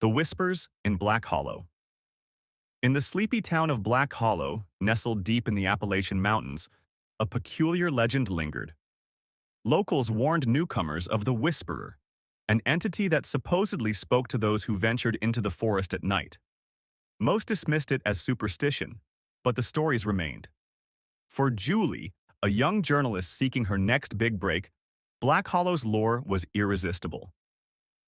The Whispers in Black Hollow. In the sleepy town of Black Hollow, nestled deep in the Appalachian Mountains, a peculiar legend lingered. Locals warned newcomers of the Whisperer, an entity that supposedly spoke to those who ventured into the forest at night. Most dismissed it as superstition, but the stories remained. For Julie, a young journalist seeking her next big break, Black Hollow's lore was irresistible.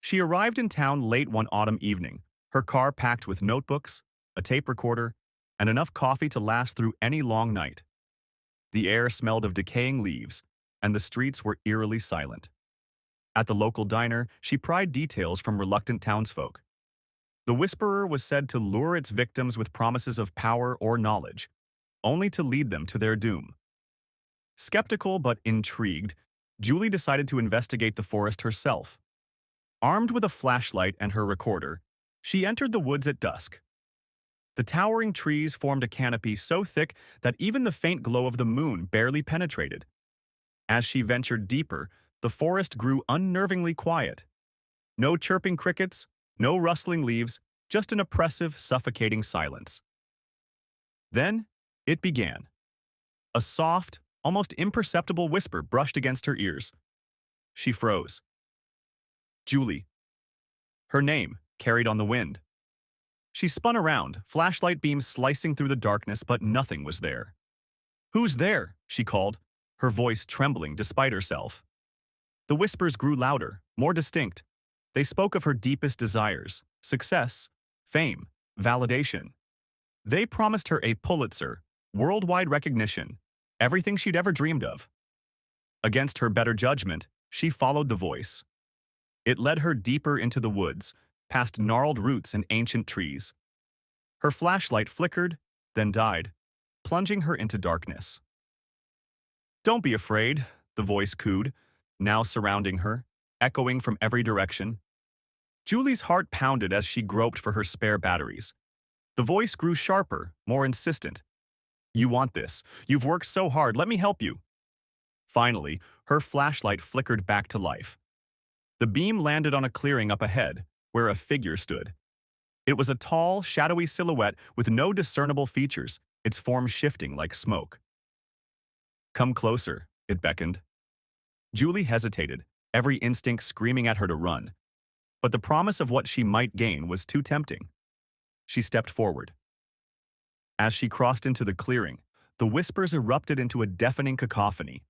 She arrived in town late one autumn evening, her car packed with notebooks, a tape recorder, and enough coffee to last through any long night. The air smelled of decaying leaves, and the streets were eerily silent. At the local diner, she pried details from reluctant townsfolk. The Whisperer was said to lure its victims with promises of power or knowledge, only to lead them to their doom. Skeptical but intrigued, Julie decided to investigate the forest herself. Armed with a flashlight and her recorder, she entered the woods at dusk. The towering trees formed a canopy so thick that even the faint glow of the moon barely penetrated. As she ventured deeper, the forest grew unnervingly quiet. No chirping crickets, no rustling leaves, just an oppressive, suffocating silence. Then, it began. A soft, almost imperceptible whisper brushed against her ears. She froze. Julie. Her name, carried on the wind. She spun around, flashlight beams slicing through the darkness, but nothing was there. "Who's there?" she called, her voice trembling despite herself. The whispers grew louder, more distinct. They spoke of her deepest desires: success, fame, validation. They promised her a Pulitzer, worldwide recognition, everything she'd ever dreamed of. Against her better judgment, she followed the voice. It led her deeper into the woods, past gnarled roots and ancient trees. Her flashlight flickered, then died, plunging her into darkness. "Don't be afraid," the voice cooed, now surrounding her, echoing from every direction. Julie's heart pounded as she groped for her spare batteries. The voice grew sharper, more insistent. "You want this. You've worked so hard. Let me help you." Finally, her flashlight flickered back to life. The beam landed on a clearing up ahead, where a figure stood. It was a tall, shadowy silhouette with no discernible features, its form shifting like smoke. "Come closer," it beckoned. Julie hesitated, every instinct screaming at her to run. But the promise of what she might gain was too tempting. She stepped forward. As she crossed into the clearing, the whispers erupted into a deafening cacophony.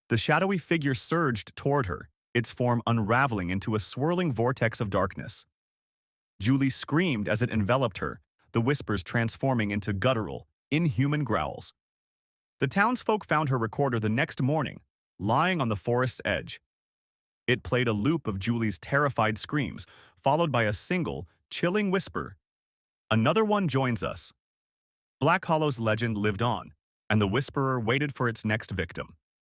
The shadowy figure surged toward her, its form unraveling into a swirling vortex of darkness. Julie screamed as it enveloped her, the whispers transforming into guttural, inhuman growls. The townsfolk found her recorder the next morning, lying on the forest's edge. It played a loop of Julie's terrified screams, followed by a single, chilling whisper. "Another one joins us." Black Hollow's legend lived on, and the Whisperer waited for its next victim.